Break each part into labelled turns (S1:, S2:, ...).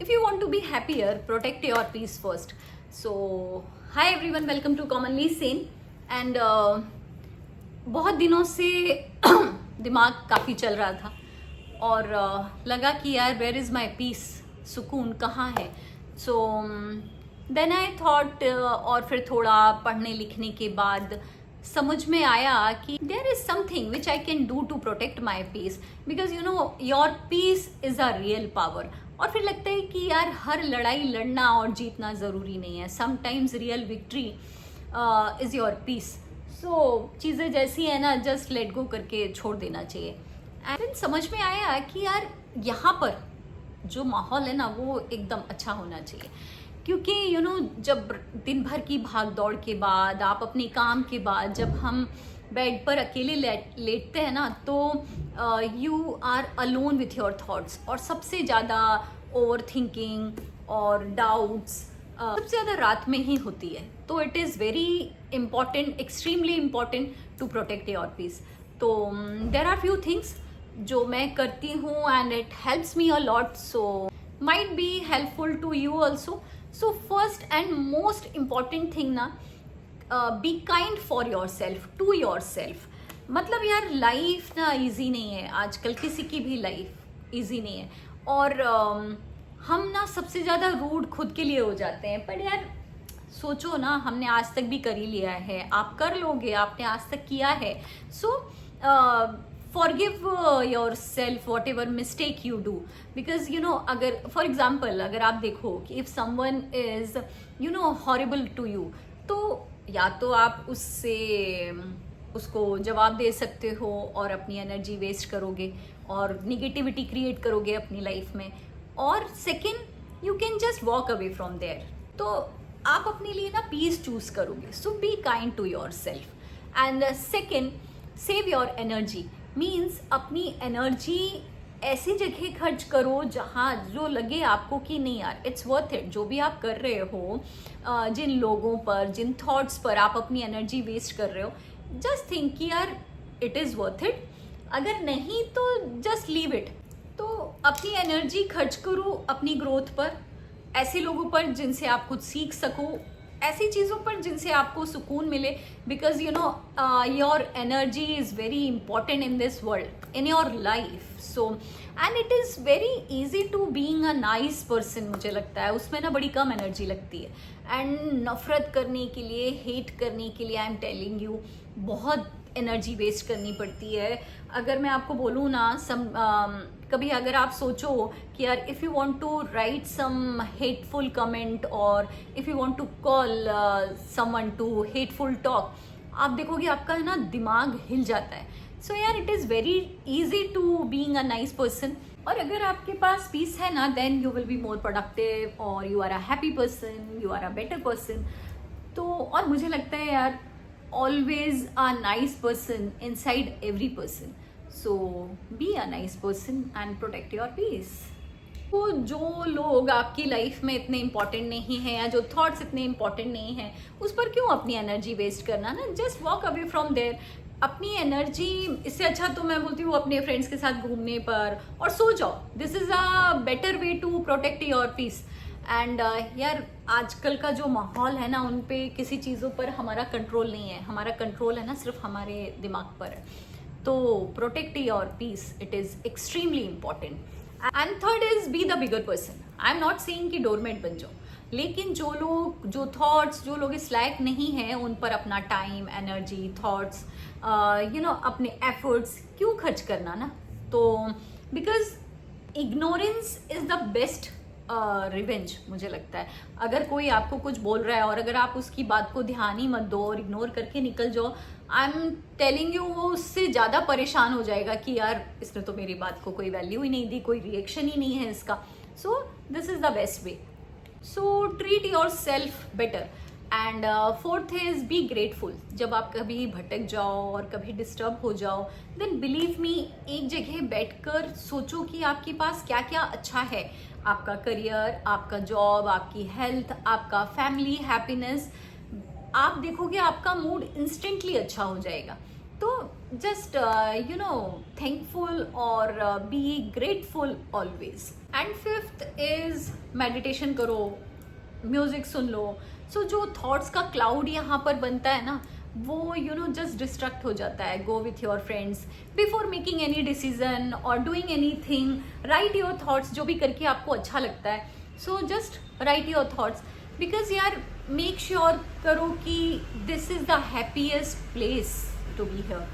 S1: if you want to be happier, protect your peace first. So, hi everyone, welcome to Commonly Sane. And बहुत दिनों से दिमाग काफ़ी चल रहा था और लगा कि यार वेयर इज़ माई पीस, सुकून कहाँ है. सो देन आई थॉट और फिर थोड़ा पढ़ने लिखने के बाद समझ में आया कि there is something which I can do to protect my peace, because you know your peace is a real power. और फिर लगता है कि यार हर लड़ाई लड़ना और जीतना ज़रूरी नहीं है. Sometimes real victory is your peace. So चीज़ें जैसी है ना, जस्ट लेट गो करके छोड़ देना चाहिए. एंड समझ में आया कि यार यहाँ पर जो माहौल है ना वो एकदम अच्छा होना चाहिए. क्योंकि यू नो जब दिन भर की भाग दौड़ के बाद, आप अपने काम के बाद जब हम बेड पर अकेले लेटते हैं ना, तो you are alone with your thoughts. और सबसे ज़्यादा ओवर थिंकिंग और डाउट्स सबसे ज़्यादा रात में ही होती है. तो it is very important, extremely important to protect your peace. तो देर आर फ्यू थिंग्स जो मैं करती हूँ and it helps me a lot. So might be helpful to you also. So first and most important thing ना, be kind for yourself, to yourself. मतलब यार life ना easy नहीं है आजकल, किसी की भी लाइफ इजी नहीं है. और हम ना सबसे ज़्यादा रूड खुद के लिए हो जाते हैं. पर यार सोचो ना, हमने आज तक भी कर ही लिया है, आप कर लोगे, आपने आज तक किया है. सो forgive yourself whatever mistake you do, because you know अगर for example अगर आप देखो कि if someone is you know horrible to you, तो या तो आप उसको जवाब दे सकते हो और अपनी एनर्जी वेस्ट करोगे और निगेटिविटी क्रिएट करोगे अपनी लाइफ में. और second, you can just walk away from there. तो आप अपने लिए ना पीस चूज करोगे. So be kind to yourself. And second, save your energy. Means अपनी एनर्जी ऐसी जगह खर्च करो जहाँ जो लगे आपको कि नहीं यार इट्स वर्थ इट. जो भी आप कर रहे हो, जिन लोगों पर, जिन थॉट्स पर आप अपनी एनर्जी वेस्ट कर रहे हो, जस्ट थिंक कि यार इट इज़ वर्थ इट. अगर नहीं तो जस्ट लीव इट. तो अपनी एनर्जी खर्च करो अपनी ग्रोथ पर, ऐसे लोगों पर जिनसे आप कुछ सीख सको, ऐसी चीज़ों पर जिनसे आपको सुकून मिले. Because you know your energy is very important in this world, in your life. So and it is very easy to being a nice person. मुझे लगता है उसमें ना बड़ी कम एनर्जी लगती है. एंड नफरत करने के लिए, हेट करने के लिए, आई एम टेलिंग यू, बहुत एनर्जी वेस्ट करनी पड़ती है. अगर मैं आपको बोलूँ ना, कभी अगर आप सोचो कि यार if you want to write some hateful comment और if you want to call someone to hateful talk, आप देखोगे आपका है ना दिमाग हिल जाता है. सो यार it is very easy to being a nice person. और अगर आपके पास पीस है ना, then you will be more productive और you are a happy person, you are a better person. तो और मुझे लगता है यार always a nice person inside every person. So be a nice person and protect your peace. तो जो लोग आपकी लाइफ में इतने इम्पॉर्टेंट नहीं हैं या जो थॉट्स इतने इम्पॉर्टेंट नहीं हैं, उस पर क्यों अपनी एनर्जी वेस्ट करना ना. Just walk away from there. अपनी एनर्जी, इससे अच्छा तो मैं बोलती हूँ अपने फ्रेंड्स के साथ घूमने पर और सो जाओ. This is a better way to protect your peace. And यार आजकल का जो माहौल है ना, उन पे किसी चीज़ों पर हमारा कंट्रोल नहीं है. हमारा कंट्रोल है ना सिर्फ हमारे दिमाग पर है. तो protect your peace, it is extremely important. And third is be the bigger person. I am not saying कि डोरमेट बन जाओ, लेकिन जो लोग, जो थॉट्स, जो लोग इस लायक नहीं हैं, उन पर अपना time, energy, thoughts, you know अपने एफर्ट्स क्यों खर्च करना ना. तो because ignorance is the best revenge. मुझे लगता है अगर कोई आपको कुछ बोल रहा है और अगर आप उसकी बात को ध्यान ही मत दो और इग्नोर करके निकल जाओ, आई एम टेलिंग यू वो उससे ज़्यादा परेशान हो जाएगा कि यार इसने तो मेरी बात को कोई वैल्यू ही नहीं दी, कोई रिएक्शन ही नहीं है इसका. So this is the best way. So treat your self better. And fourth is be grateful. जब आप कभी भटक जाओ और कभी डिस्टर्ब हो जाओ, देन बिलीव मी, एक जगह बैठकर सोचो कि आपके पास क्या क्या अच्छा है. आपका करियर, आपका जॉब, आपकी हेल्थ, आपका फैमिली, हैप्पीनेस. आप देखोगे आपका मूड इंस्टेंटली अच्छा हो जाएगा. तो just thankful or be grateful always. And fifth is meditation करो, म्यूजिक सुन लो. सो जो थॉट्स का क्लाउड यहाँ पर बनता है ना, वो जस्ट डिस्ट्रैक्ट हो जाता है. Go with your friends before making any decision और doing anything. Write your thoughts, जो भी करके आपको अच्छा लगता है. So just write your thoughts, because यार मेक श्योर करो कि this is the happiest place to be here.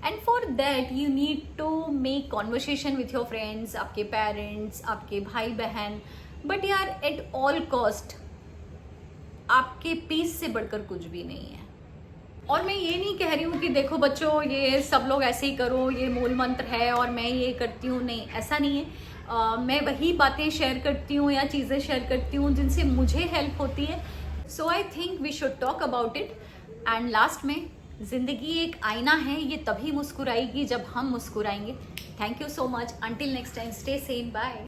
S1: And for that you need to make conversation with your friends, आपके पेरेंट्स, आपके भाई बहन. बट यार एट ऑल कॉस्ट आपके पीस से बढ़कर कुछ भी नहीं है. और मैं ये नहीं कह रही हूँ कि देखो बच्चों ये सब लोग ऐसे ही करो, ये मूल मंत्र है और मैं ये करती हूँ. नहीं, ऐसा नहीं है. मैं वही बातें शेयर करती हूँ या चीज़ें शेयर करती हूँ जिनसे मुझे हेल्प होती है. So I think we should talk about it. And last में, जिंदगी एक आईना है, ये तभी मुस्कुराएगी जब हम मुस्कुराएंगे. Thank you so much. Until next time, stay safe, bye.